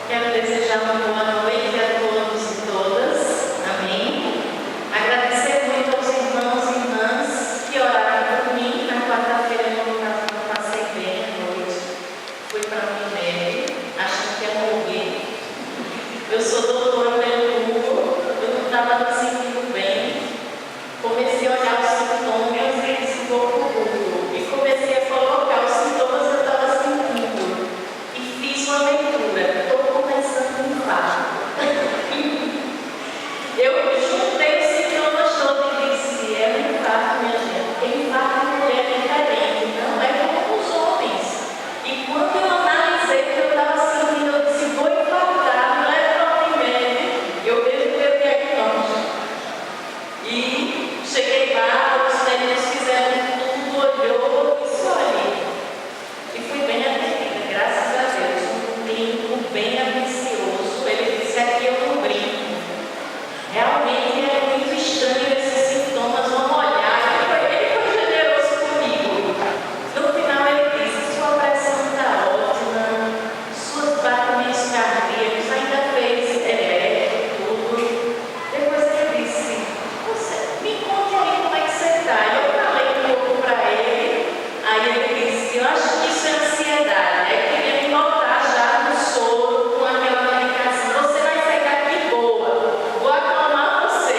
Quero desejar uma boa noite a todos e todas. Amém. Agradecer muito aos irmãos e irmãs que oraram por mim. Na quarta-feira eu não passei bem à noite. Fui para a Unimed, achando que ia morrer. Eu sou doutora pelo Google, eu não estava me sentindo bem. Comecei a olhar os sintomas e disse, vou para o Google. E comecei a colocar os sintomas que eu estava sentindo. E fiz uma leitura. Estou começando um infarto. Eu juntei os sintomas todos e disse, é um infarto, minha gente. Infarto em mulher é diferente, não é como os homens. E quando eu analisei o que eu estava sentindo, eu disse, vou infartar, não é para o remédio. Eu mesmo dei o diagnóstico. E cheguei lá, os médicos fizeram tudo, olhou e só ali. E fui bem atendida, graças a Deus. Um clínico bem ambicioso. Ele disse, aqui eu não brinco. Realmente é muito estranho esses sintomas, vamos olhar. Ele foi generoso comigo. No final ele disse, sua pressão está ótima, suas batimentos cardíacos, ainda fez elétrico, tudo. Depois ele disse, me conte aí como é que você está. Eu falei um pouco para ele, aí ele disse, eu acho que isso é ansiedade, é querer me botar já no soro com aquela medicação. Você vai sair daqui boa, vou acalmar você.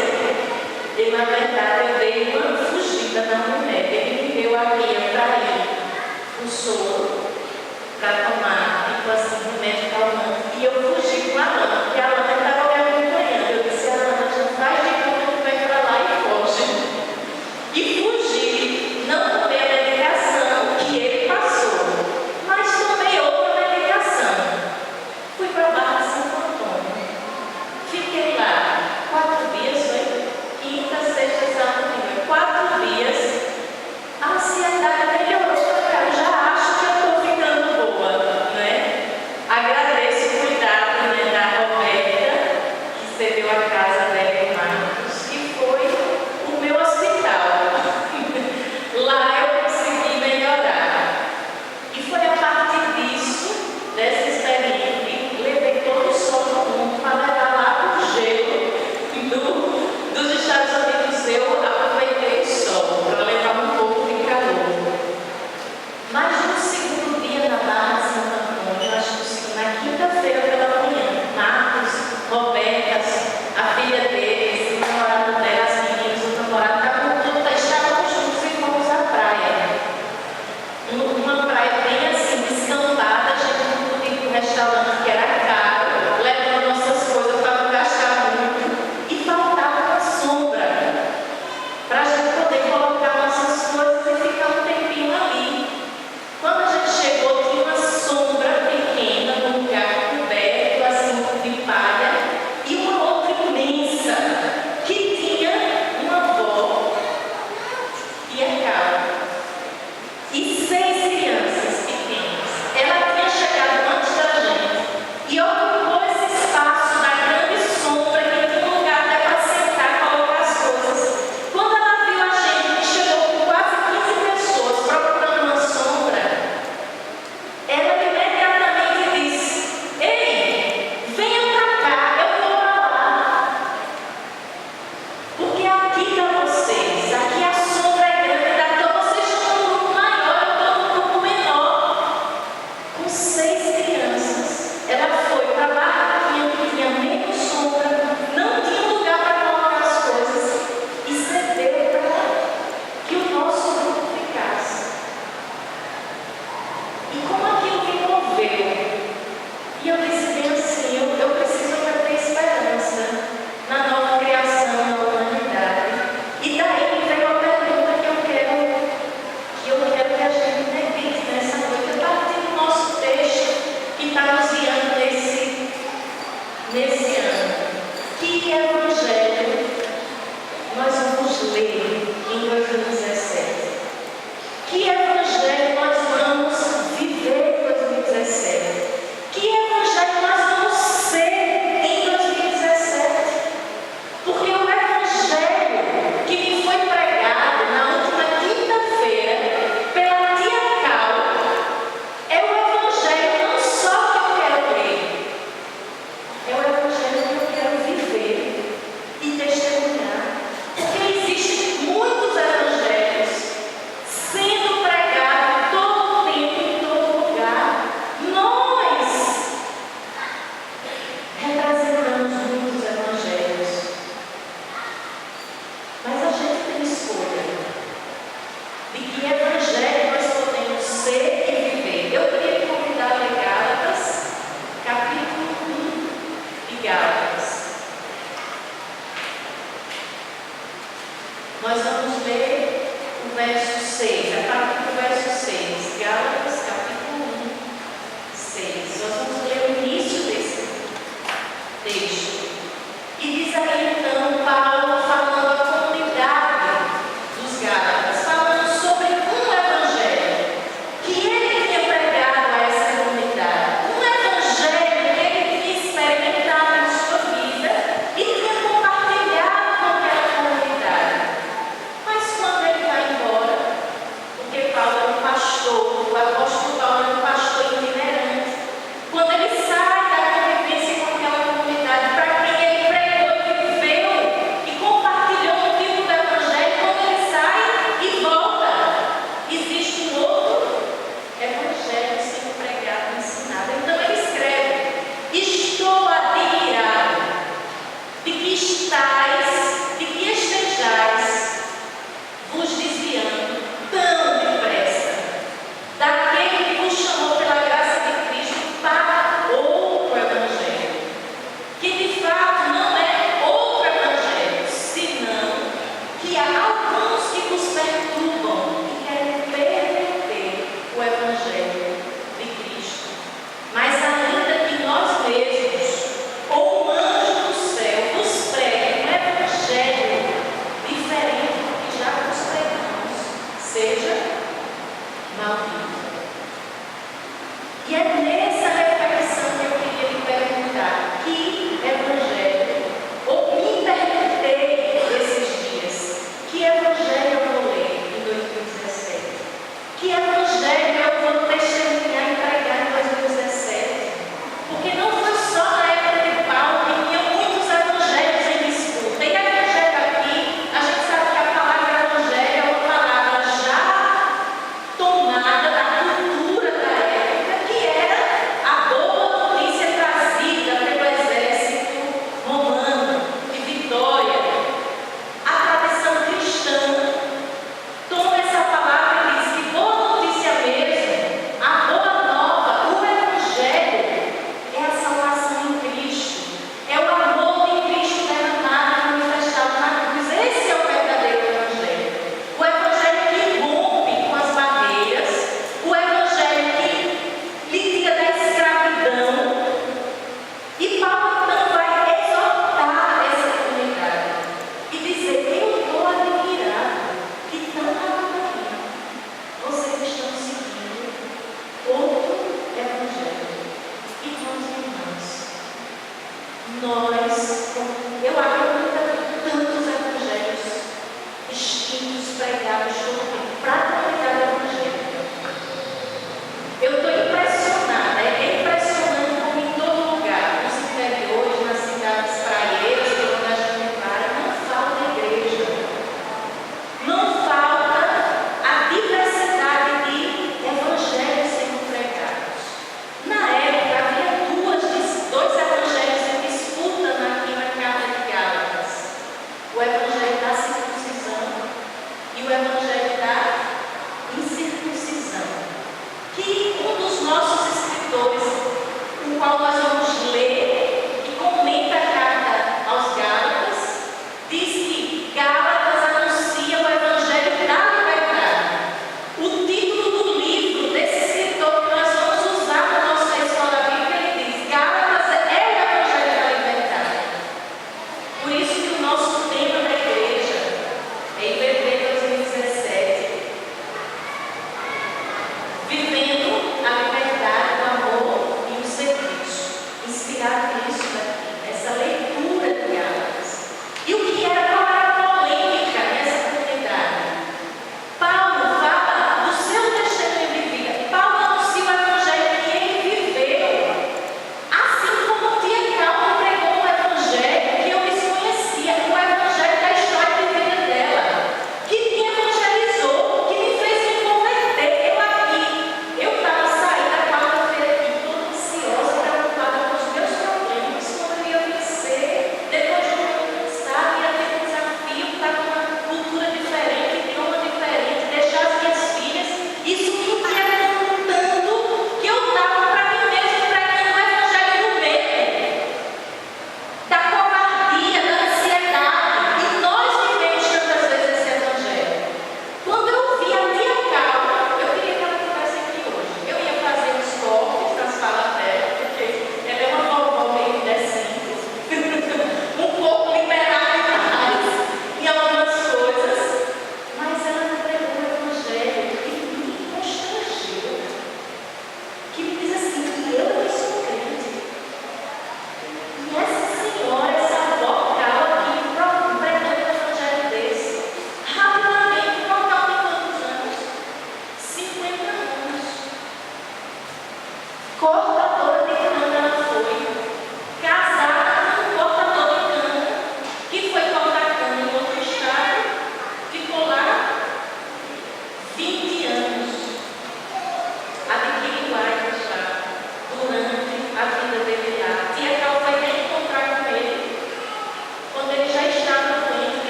E na verdade eu dei uma fugida na Unimed. Ele me deu a guia para ir, o soro, para tomar, tipo assim, remédio calmante. E eu fugi com a Ana, porque a Ana estava me acompanhando. Eu disse, Ana, já faz de conta que vai para lá e foge. E fugi, não tomei a medicação que ele passou, mas tomei outra medicação. Fui para a Barra de Santo Antônio. Fiquei lá 4 dias, foi? Quinta, sexta, sábado, domingo. 4 dias. A ansiedade melhorou. Eu já acho que eu estou ficando boa, né? Agradeço o cuidado, né, da Roberta, que cedeu a casa dela em Marcos, que foi o meu hospital. Lá eu consegui melhorar. E foi a partir disso, dessa experiência, que levei todo o sol do mundo para levar lá o gelo dos Estados Unidos. Eu aproveitei o sol para levar um pouco de calor. Mas no segundo dia na Barra de Santo Antônio, eu acho que na quinta-feira pela manhã, Marcos, Roberta, a filha deles, o namorado dela, as meninas, o namorado, estávamos juntos e fomos à praia. Uma praia bem assim, descampada, a gente não podia ir para o restaurante que era caro, levando nossas coisas para não gastar muito, e faltava uma sombra para a gente poder colocar nossas coisas e ficar um tempinho ali. Quando a gente chegou, tinha uma sombra pequena, num lugar coberto, assim, de palha, e uma outra imensa, que tinha uma avó e a calma. E 6 crianças pequenas. Ela tinha chegado antes da gente e ocupou esse espaço da grande sombra que tinha um lugar até para sentar e colocar as coisas. Quando ela viu a gente, chegou com quase 15 pessoas procurando uma sombra, ela imediatamente disse, ei, venham para cá, eu vou para lá. Porque aqui para vocês, aqui a sombra é grande, então vocês estão num grupo maior, eu estou num grupo menor. Com 6 crianças, ela foi para a barraquinha que tinha menos sombra, não tinha lugar para colocar as coisas, e cedeu para que o nosso grupo ficasse. E como aquilo me moveu, e eu disse bem assim, eu preciso ainda ter esperança na nova criação, na humanidade. E daí veio a pergunta que eu quero que a gente medite nessa noite, a partir do nosso texto que está nos guiando nesse ano. Que evangelho nós vamos ler em 2017? Que evangelho nós vamos viver em 2017? Que evangelho vida. E é nessa reflexão que eu queria lhe perguntar: que evangelho, ou me perguntei esses dias, que evangelho eu vou ler em 2017? Que evangelho eu vou testemunhar e pregar em 2017? Porque não foi só na época de Paulo que tinha muitos evangelhos em disputa. Tem evangelho aqui, a gente sabe que a palavra evangelho é uma palavra já tomada da cultura da época, que era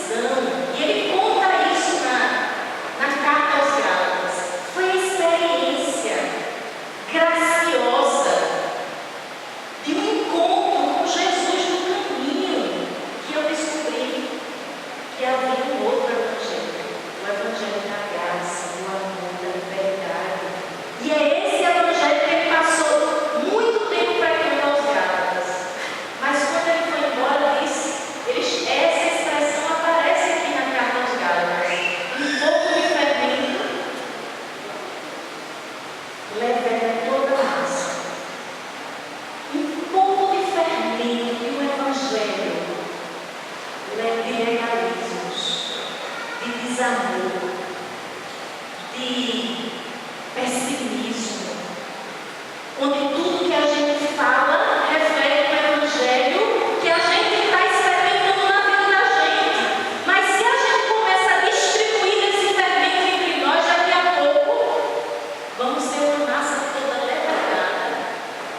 visão. E ele conta isso na carta aos Gálatas. Foi a experiência graciosa de um encontro com Jesus no caminho que eu descobri que havia um outro evangelho, o evangelho da graça, do amor, da liberdade. E é esse evangelho que ele passou muito tempo pregando aos Gálatas. Mas quando ele foi embora, essa expressão aparece aqui na carta aos Gálatas. Um pouco de fermento leveda toda a massa. Um pouco de fermento e o evangelho de legalismos, de desamor, de pessimismo, onde tudo que a gente fala reflete o evangelho que a gente está experimentando na vida da gente. Mas se a gente começa a distribuir esse fermento entre nós, daqui a pouco vamos ser uma massa toda levedada,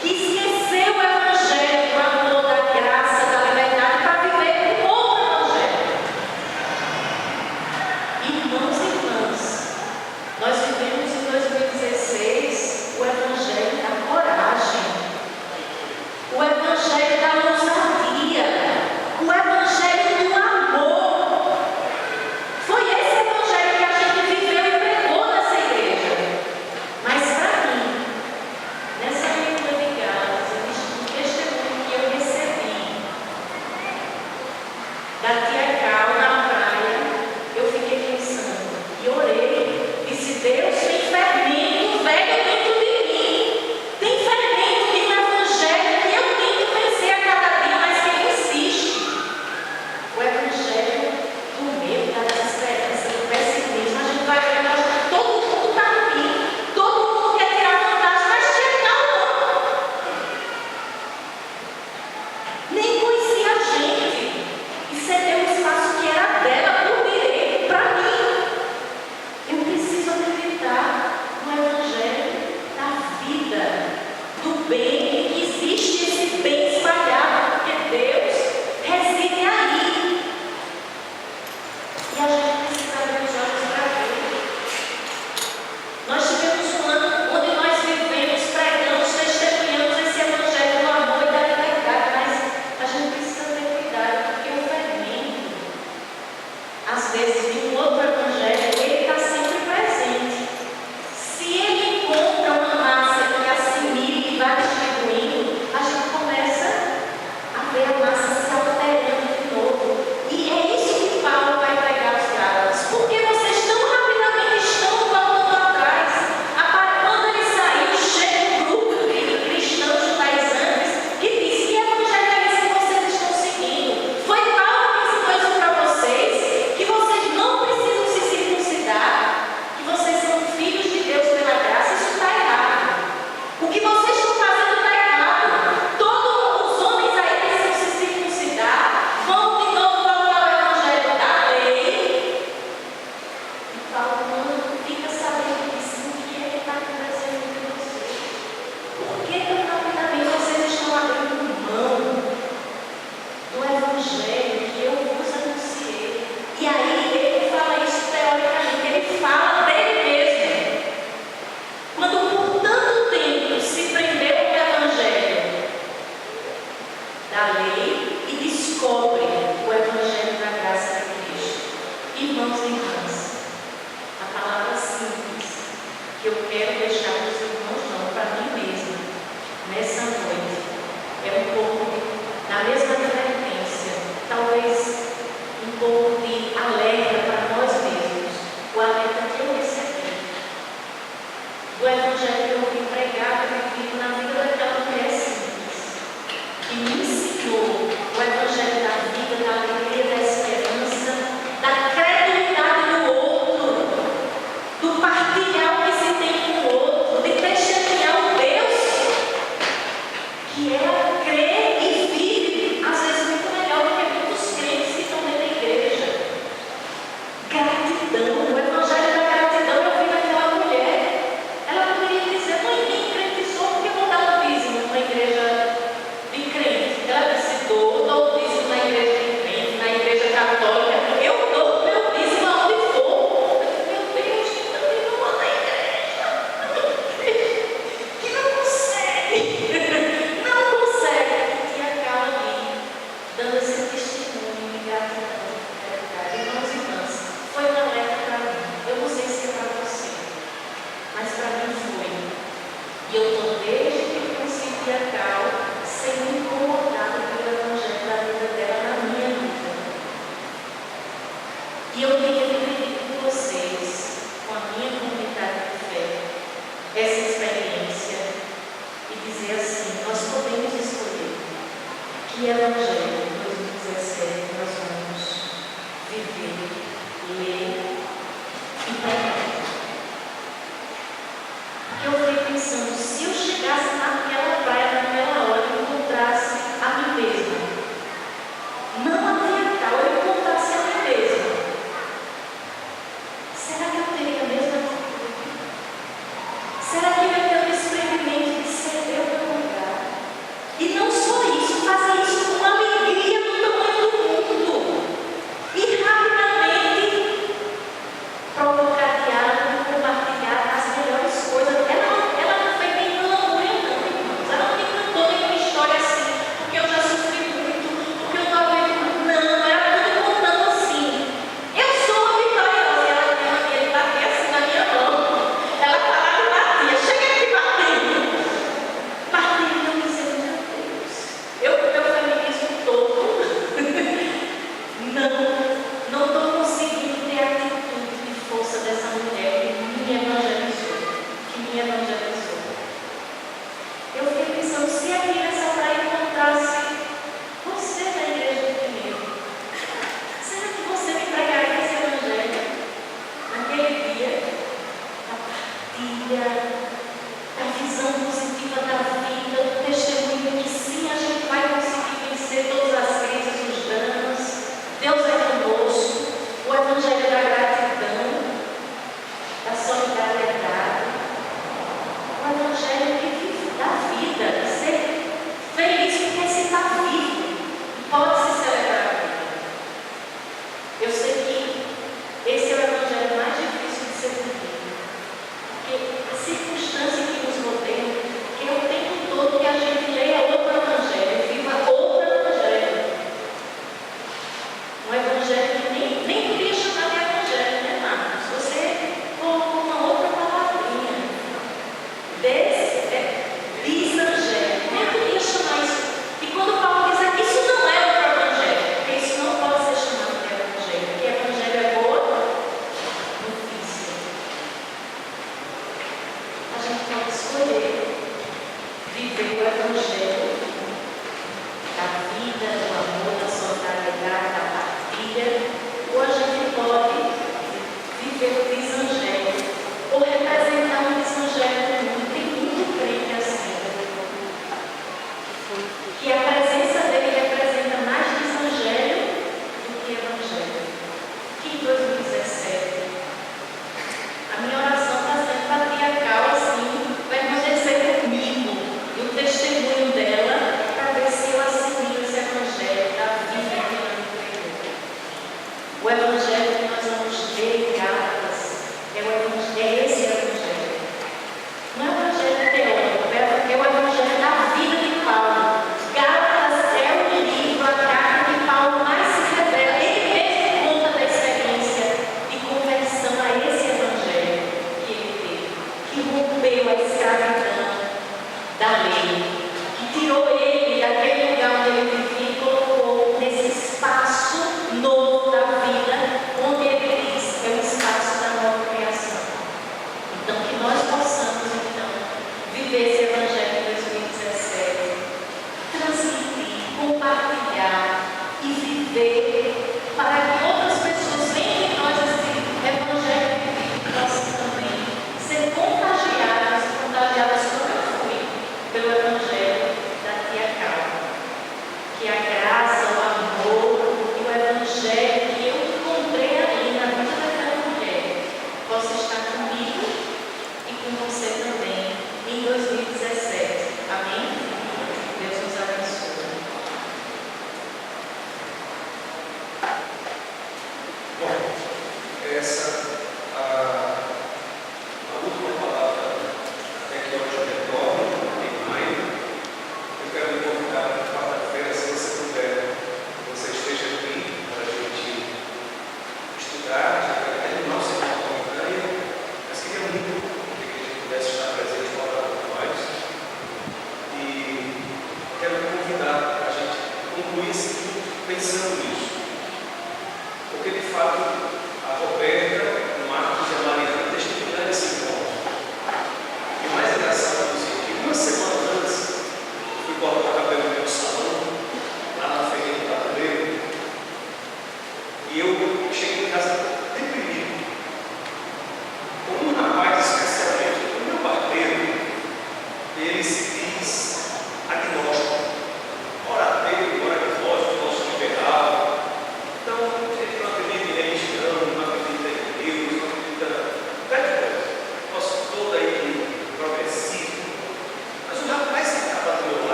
que esqueceu o evangelho do amor, da graça, da liberdade, para viver com outro evangelho. Irmãos e irmãs, nós vivemos em 2016 o evangelho da coragem, o evangelho da ousadia, o evangelho do amor. Foi esse evangelho que a gente viveu e pregou nessa igreja. Mas para mim, nessa leitura de Gálatas, existe um testemunho que eu recebi da tia Cal na praia. Eu fiquei pensando e orei. Disse: Deus, tem fermento velho dentro de mim. Tem fermento de um evangelho que eu tento vencer a cada dia, mas que ele insiste. O evangelho do medo, da desesperança, do pessimismo. A gente vai ver, todo mundo está ruim, todo mundo quer tirar vantagem, mas tia Cal não. Nem conhecia a gente e cedeu um espaço que era dela por direito para mim. Eu preciso acreditar no evangelho da vida, do bem, que existe esse bem espalhado, porque Deus reside aí. E a gente precisa abrir os olhos para ver. Nós tivemos um ano onde nós vivemos, pregamos, testemunhamos esse evangelho do amor e da liberdade, mas a gente precisa ter cuidado, porque o fermento, às vezes, de um outro evangelho, ele está sempre presente. Se ele encontra uma massa que assimila e vai distribuindo, a gente começa a ver a massa se alterando de novo. E é isso que Paulo vai pregar aos Gálatas. Porque vocês tão rapidamente estão voltando atrás. Quando ele saiu, chega um grupo de cristãos judaizantes que diz: que evangelho é esse que vocês estão seguindo? Foi Paulo que ensinou isso para vocês, que vocês não precisam se circuncidar, que vocês são filhos de Deus pela graça. Isso está errado. O que vocês estão fazendo está errado. Todos os homens aí precisam se circuncidar, vão de novo voltar ao evangelho da lei. E Paulo não fica sabendo disso, o que é que está acontecendo com vocês. Por que tão rapidamente vocês estão abrindo mão do evangelho que eu vos anunciei? E aí ele fala isso teoricamente, ele fala dele mesmo. Quando por tanto tempo se prendeu no evangelho da lei e descobre o evangelho da graça de Cristo. Irmãos e irmãs, a palavra simples que eu quero deixar para os irmãos, não, para mim mesma, nessa noite, é um pouco na mesma advertência, talvez um pouco de alerta E eu queria dividir com vocês, com a minha comunidade de fé, essa experiência e dizer assim: nós podemos escolher que evangelho de 2017 nós vamos viver, ler e pregar. Porque eu fiquei pensando, se eu chegasse naquela praia, naquela hora, e encontrasse a mim mesma, não a triacal, eu encontrasse a mim mesma, será que eu teria a mesma atitude? Será que eu ia ter o desprendimento de ser eu no lugar? E não só isso, fazer isso com alegria do tamanho do mundo. E rapidamente provocar diálogo e compartilhar as melhores coisas. Ela não fez nem lamúria, não, nem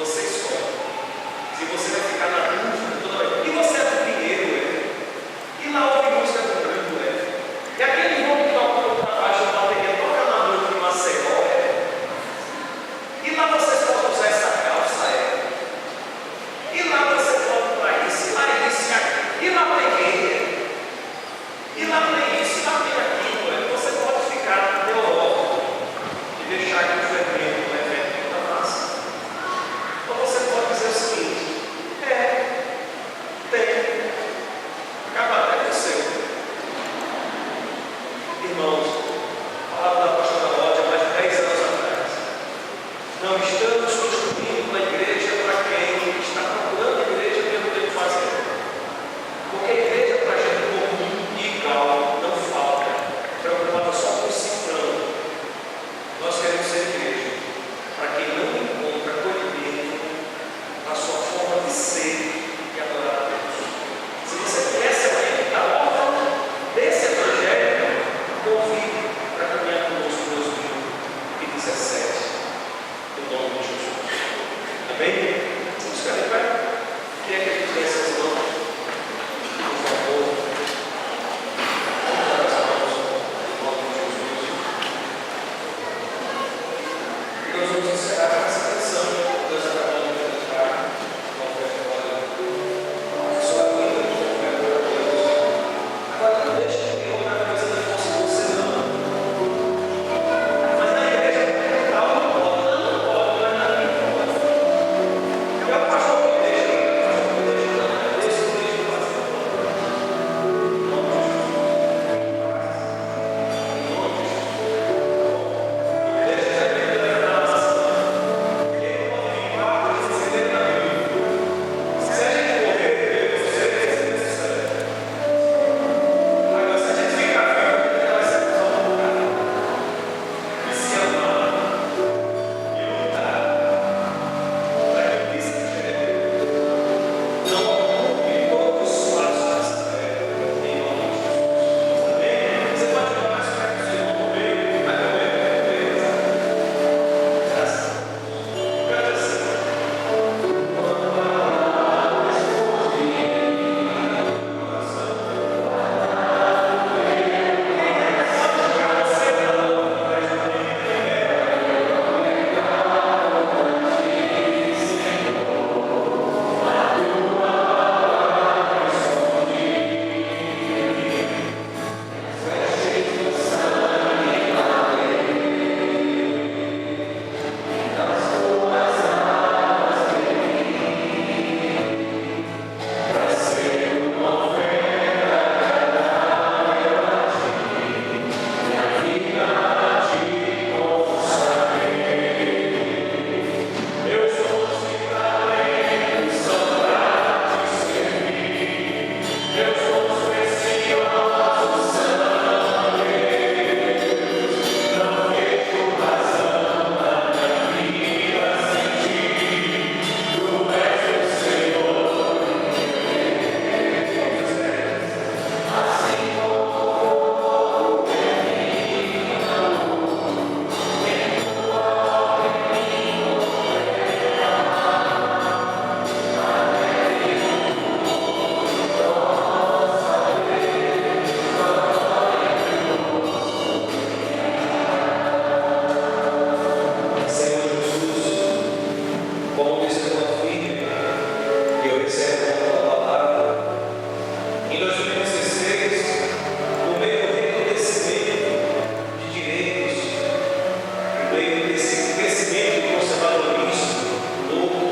Você escolhe. Se você vai ficar na dúvida toda vez. E você é do Pinheiro, e lá ouve música do Branco, e aquele irmão que toca no trabalho de bateria, toca na noite de Maceió, e lá vocês podem usar essa calça, e lá você pode para isso, e lá isso, e lá peguei, e lá tem isso, e lá tem aquilo, você pode ficar na Europa e deixar que o fermento, o evento da massa. Ou você pode dizer o seguinte: tem, acaba até com o seu. Irmãos, a palavra da pastora Lódia, há mais de 10 anos atrás. Não estamos construindo uma igreja para quem está procurando a igreja mesmo tem que fazer. Porque a igreja para a gente comum e igual não falta, preocupada só com o cifrão. Nós queremos ser igreja para quem não encontra acolhimento na sua forma de ser e adorar a Deus. Se você conhece alguém que está órfão desse evangelho, convide para caminhar conosco em 2017, em nome de Jesus. Amém? Vamos ficar de pé? Quem é que a gente tem essas mãos? Por favor. Vamos dar as mãos em nome de Jesus. E nós vamos encerrar com essa canção. Deus acabou de cantar. Sua vida de oferta a Deus. Agora não deixe de ter outra coisa que fosse você não. Mas na igreja não pode, mas na vida pode. É o pastor que deixa, deixa fazer. Em nome de Jesus. Em nome de Jesus. Deixa essa vida levar a nossa mão. Quem pode limpar, pode receber na Bíblia. Se a gente morrer, Deus, você vai receber esse sangue. Agora, se a gente ficar vivo, ele vai ser só um lugar. E se amar, e lutar, para que o isso não ocupe todos os espaços dessa terra, em nome de Jesus. Amém? Você pode ir mais perto do Senhor no meio, vai comer, graças a Deus. Cante assim. Senhor Jesus, como disse a tua filha, e eu recebo a tua palavra, em 2016, no meio do recrudescimento de direitos, no meio desse crescimento do conservadorismo louco,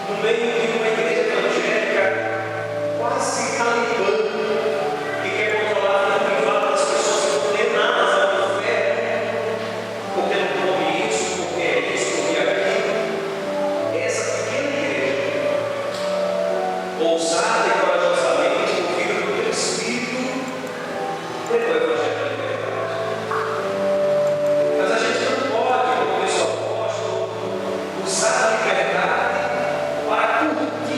no meio de uma igreja evangélica quase talibã, que quer controlar a vida privada das pessoas condenadas ao inferno, porque não come isso, porque é isso, porque é aquilo. Essa pequena igreja, ousada e corajosamente, movida pelo teu Espírito, pregou o Evangelho da liberdade. Mas a gente não pode, como disse o apóstolo, usar a liberdade para curtir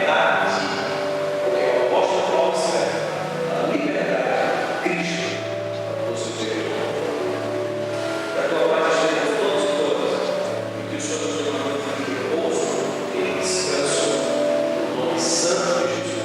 liberdade, porque o apóstolo Paulo escreve, a liberdade, Cristo nos deu. Para que a paz esteja todos e todas, e que o Senhor nos dê uma vida de repouso e descanso, no nome santo de Jesus.